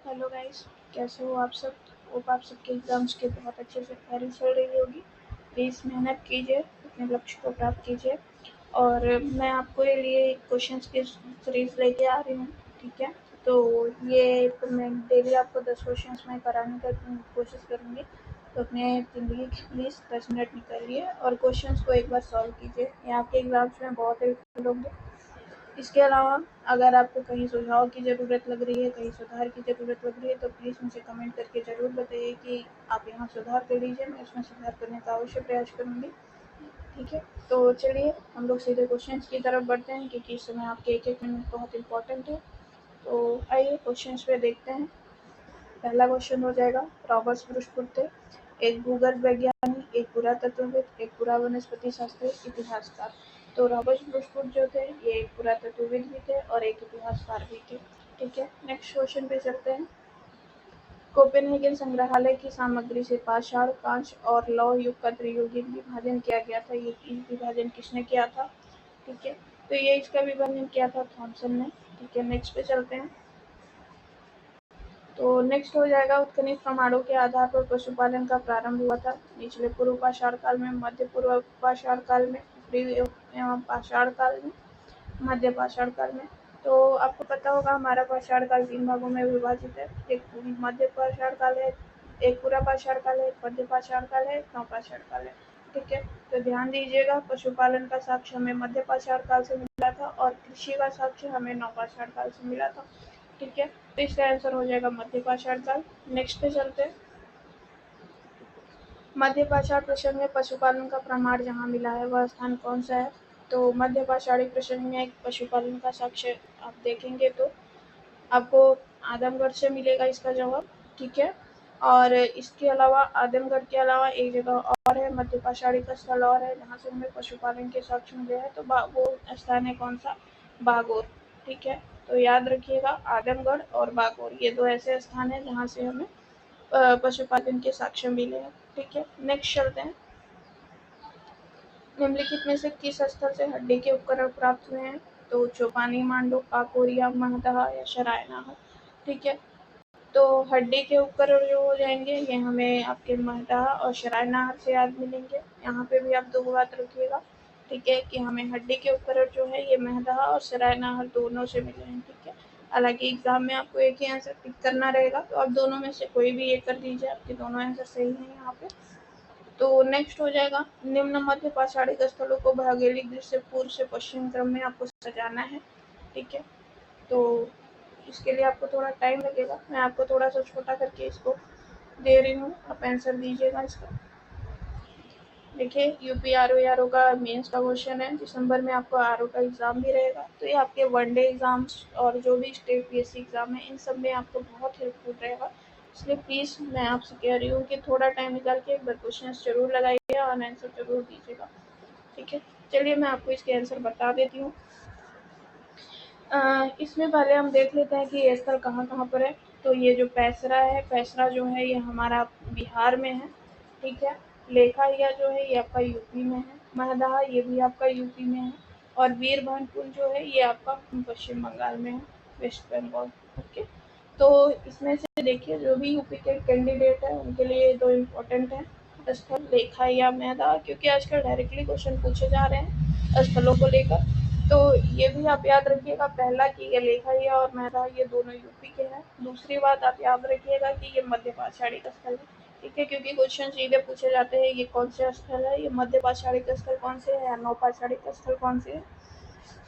Hello guys, कैसे हो आप सब? होप आप सबके एग्ज़ाम्स की बहुत अच्छे से तैयारी चल रही होगी। प्लीज़ मेहनत कीजिए, अपने लक्ष्य को प्राप्त कीजिए। और मैं आपके लिए क्वेश्चंस की सीरीज़ लेके आ रही हूँ, ठीक है? तो ये तो मैं डेली आपको 10 क्वेश्चंस मैं कराने का कोशिश करूँगी। तो अपने ज़िंदगी के प्लीज़ 10 मिनट निकालिए और क्वेश्चंस को एक बार सॉल्व कीजिए। ये आपके एग्ज़ाम्स में बहुत हेल्पफुल होंगे। इसके अलावा अगर आपको कहीं सुझाव की ज़रूरत लग रही है, कहीं सुधार की ज़रूरत लग रही है, तो प्लीज़ मुझे कमेंट करके ज़रूर बताइए कि आप यहाँ सुधार कर लीजिए। मैं इसमें सुधार करने का अवश्य प्रयास करूँगी, ठीक है? तो चलिए हम लोग सीधे क्वेश्चंस की तरफ बढ़ते हैं, क्योंकि इस समय आपके एक-एक मिनट बहुत इम्पोर्टेंट है। तो आइए क्वेश्चंस पे देखते हैं। पहला क्वेश्चन हो जाएगा, रॉबर्ट ब्रूस थे एक भूगर्भ वैज्ञानिक, एक पुरातत्वविद, एक पुरा वनस्पति शास्त्री, इतिहासकार। तो रॉबर्ट ब्रूस जो थे ये एक पुरातत्वविद भी थे और एक इतिहासकार भी थे, ठीक है? नेक्स्ट क्वेश्चन पे चलते हैं। कोपेनहेगन संग्रहालय की सामग्री से पाषाण, कांच और लौह युग का त्रियुगीय विभाजन किया गया था। ये विभाजन किसने किया था? ठीक है, तो ये इसका विभाजन किया था थॉमसन ने, ठीक है? नेक्स्ट पे चलते हैं। तो नेक्स्ट हो जाएगा, उत्खनिज प्रमाणों के आधार पर पशुपालन का प्रारंभ हुआ था। निचले पूर्व पाषाण काल में, मध्य पूर्व पाषाण काल में, ऊपरी एवं पाषाण काल में, मध्य पाषाण काल में। तो आपको पता होगा हमारा पाषाण काल 3 भागों में विभाजित है। एक मध्य पाषाण काल है, एक पूरा पाषाण काल है, एक मध्य पाषाण काल है, एक नवपाषाण काल है, ठीक है? तो ध्यान दीजिएगा, पशुपालन का साक्ष्य हमें मध्य पाषाण काल से मिला था और कृषि का साक्ष्य हमें नवपाषाण काल से मिला था, ठीक है? तो इसका आंसर हो जाएगा मध्य पाषाण काल। नेक्स्ट पे चलते हैं। मध्य पाषाण प्रसंग में पशुपालन का प्रमाण जहाँ मिला है वह स्थान कौन सा है? तो मध्य पाषाणी प्रसंग में एक पशुपालन का साक्ष्य आप देखेंगे तो आपको आदमगढ़ से मिलेगा इसका जवाब, ठीक है? और इसके अलावा आदमगढ़ के अलावा एक जगह और है, मध्य पाषाणी का स्थल और है जहाँ से हमें पशुपालन के साक्ष्य मिले हैं। तो वो स्थान है कौन सा? बागोर, ठीक है? तो याद रखिएगा, आदमगढ़ और बागोर ये दो ऐसे स्थान हैं जहाँ से हमें पशुपालन के साक्ष्य मिले हैं, ठीक है? नेक्स्ट चलते हैं। निम्नलिखित में से किस स्थल से हड्डी के उपकरण प्राप्त हुए हैं? तो चौपानी, मांडू, काकोरिया, महदहा या शरायनाहर, ठीक है? तो हड्डी के उपकरण जो हो जाएंगे ये हमें आपके महदहा और शरायनाहर से याद मिलेंगे। यहाँ पे भी आप दो बात रखिएगा, ठीक है, कि हमें हड्डी के उपकरण जो है ये महदहा और शरायनाहर दोनों से मिले हैं, ठीक है? हालांकि एग्जाम में आपको एक ही आंसर टिक करना रहेगा, तो आप दोनों में से कोई भी एक कर दीजिए, आपके दोनों आंसर सही हैं यहाँ पे। तो नेक्स्ट हो जाएगा, निम्न मध्य पाषाणिक स्थलों को भौगोलिक दृष्टि से पूर्व से पश्चिम क्रम में आपको सजाना है, ठीक है? तो इसके लिए आपको थोड़ा टाइम लगेगा, मैं आपको थोड़ा सा छोटा करके इसको दे रही हूँ, आप आंसर दीजिएगा इसका। देखिए, यूपी आर ओ का मेंस का क्वेश्चन है, दिसंबर में आपको आर का एग्ज़ाम भी रहेगा। तो ये आपके वनडे एग्ज़ाम्स और जो भी स्टेट पीएससी एग्ज़ाम है इन सब में आपको बहुत हेल्पफुल रहेगा। इसलिए प्लीज़ मैं आपसे कह रही हूँ कि थोड़ा टाइम निकाल के एक बार क्वेश्चन ज़रूर लगाइए और आंसर ज़रूर दीजिएगा, ठीक है? चलिए मैं आपको इसके आंसर बता देती हूँ। इसमें पहले हम देख लेते हैं कि ये स्थल कहाँ-कहाँ पर है। तो ये जो पैसरा है, पैसरा जो है ये हमारा बिहार में है, ठीक है? लेखाहिया जो है ये आपका यूपी में है, महदहा ये भी आपका यूपी में है और वीरभानपुर जो है ये आपका पश्चिम बंगाल में है, वेस्ट बंगाल, ओके? तो इसमें से देखिए जो भी यूपी के कैंडिडेट हैं उनके लिए दो इम्पोर्टेंट हैं स्थल, लेखाहिया, महदहा, क्योंकि आजकल डायरेक्टली क्वेश्चन पूछे जा रहे हैं स्थलों को लेकर। तो ये भी आप याद रखिएगा, पहला कि ये लेखाहिया और महदहा ये दोनों यूपी के हैं। दूसरी बात आप याद रखिएगा कि ये मध्य पाषाणिक स्थल है, ठीक है? क्योंकि क्वेश्चन सीधे पूछे जाते हैं ये कौन से स्थल है, ये मध्य पाषाणिक स्थल कौन से है या नवपाषाणिक स्थल कौन से है।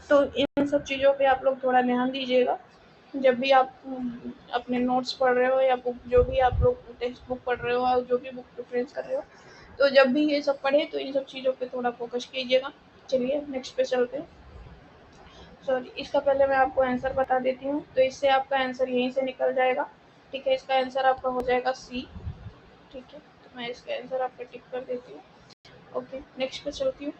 तो इन सब चीज़ों पे आप लोग थोड़ा ध्यान दीजिएगा जब भी आप अपने नोट्स पढ़ रहे हो या बुक जो भी आप लोग टेक्स्ट बुक पढ़ रहे हो और जो भी बुक प्रेफरेंस कर रहे हो, तो जब भी ये सब पढ़े तो इन सब चीज़ों पे थोड़ा फोकस कीजिएगा। चलिए नेक्स्ट पे चलते हैं। सॉरी, इसका पहले मैं आपको आंसर बता देती हूँ, तो इससे आपका आंसर यहीं से निकल जाएगा, ठीक है? इसका आंसर आपका हो जाएगा सी, ठीक है? तो मैं इसका आंसर आपका टिक कर देती हूँ, ओके? नेक्स्ट पे चलती हूँ।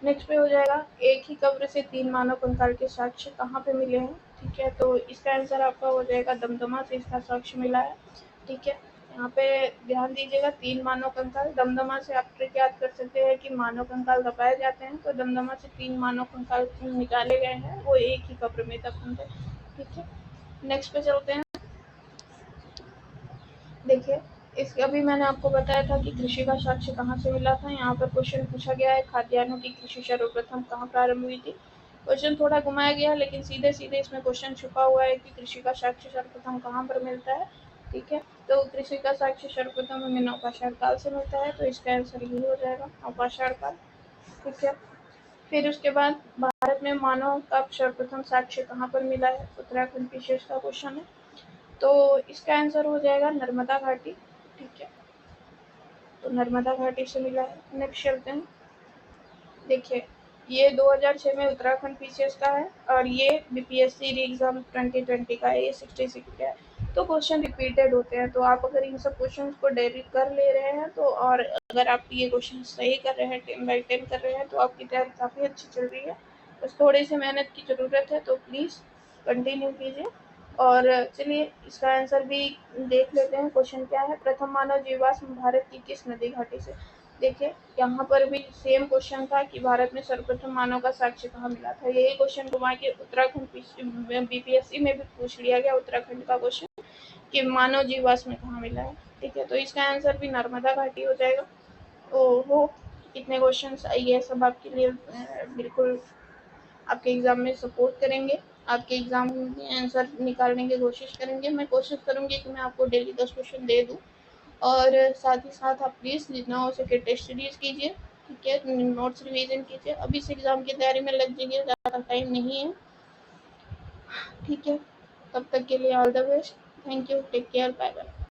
नेक्स्ट पे हो जाएगा, एक ही कब्र से 3 मानव कंकाल के साक्ष्य कहाँ पे मिले हैं, ठीक है? तो इसका आंसर आपका हो जाएगा दमदमा से इसका साक्ष्य मिला है, ठीक है? यहाँ पे ध्यान दीजिएगा, 3 मानव कंकाल, दमदमा से आप ट्रिक याद कर सकते हैं कि मानव कंकाल दबाए जाते हैं, तो दमदमा से 3 मानव कंकाल निकाले गए हैं, वो एक ही कब्र में दफन थे, ठीक है? नेक्स्ट पे चलते हैं। देखिए, इस अभी मैंने आपको बताया था कि कृषि का साक्ष्य कहाँ से मिला था। यहाँ पर क्वेश्चन पूछा गया है, खाद्यान्नों की कृषि सर्वप्रथम कहाँ प्रारंभ हुई थी। क्वेश्चन थोड़ा घुमाया गया है, लेकिन सीधे सीधे इसमें क्वेश्चन छुपा हुआ है कि कृषि का साक्ष्य सर्वप्रथम कहाँ पर मिलता है। ठीक है, तो कृषि का साक्ष्य सर्वप्रथम हमें नौपाषाण काल से मिलता है, तो इसका आंसर यही हो जाएगा, नौपाषाण काल। ठीक है, फिर उसके बाद भारत में मानव का सर्वप्रथम साक्ष्य कहाँ पर मिला है, उत्तराखंड विशेष का क्वेश्चन है, तो इसका आंसर हो जाएगा नर्मदा घाटी। ठीक है, तो नर्मदा घाटी से मिला है। नेक्स्ट चलते हैं। देखिए, ये 2006 में उत्तराखंड पीसीएस का है और ये बीपीएससी री एग्जाम 2020 का है, ये 66 का है। तो क्वेश्चन रिपीटेड होते हैं, तो आप अगर इन सब क्वेश्चंस को डेली कर ले रहे हैं तो, और अगर आप ये क्वेश्चन सही कर रहे हैं, 10 बाई 10 कर रहे हैं, तो आपकी तैयारी काफ़ी अच्छी चल रही है। बस थोड़ी सी मेहनत की ज़रूरत है, तो प्लीज़ कंटिन्यू कीजिए। और चलिए इसका आंसर भी देख लेते हैं। क्वेश्चन क्या है, प्रथम मानव जीवाश्म भारत की किस नदी घाटी से। देखिए, यहाँ पर भी सेम क्वेश्चन था कि भारत में सर्वप्रथम मानव का साक्ष्य कहाँ मिला था। यही क्वेश्चन घुमा के उत्तराखंड बीपीएससी में भी पूछ लिया गया, उत्तराखंड का क्वेश्चन कि मानव जीवाश्म में कहाँ मिला है। ठीक है, तो इसका आंसर भी नर्मदा घाटी हो जाएगा। ओहो, कितने क्वेश्चन ये सब आपके लिए बिल्कुल आपके एग्ज़ाम में सपोर्ट करेंगे, आपके एग्ज़ाम में आंसर निकालने की कोशिश करेंगे। मैं कोशिश करूँगी कि मैं आपको डेली 10 क्वेश्चन दे दूँ, और साथ ही साथ आप प्लीज़ जितना हो सके टेस्ट सीरीज़ कीजिए। ठीक है, नोट्स रिवीजन कीजिए, अभी से एग्ज़ाम की तैयारी में लग जाइए, ज़्यादा टाइम नहीं है। ठीक है, तब तक के लिए all the best, thank you, take care, bye bye.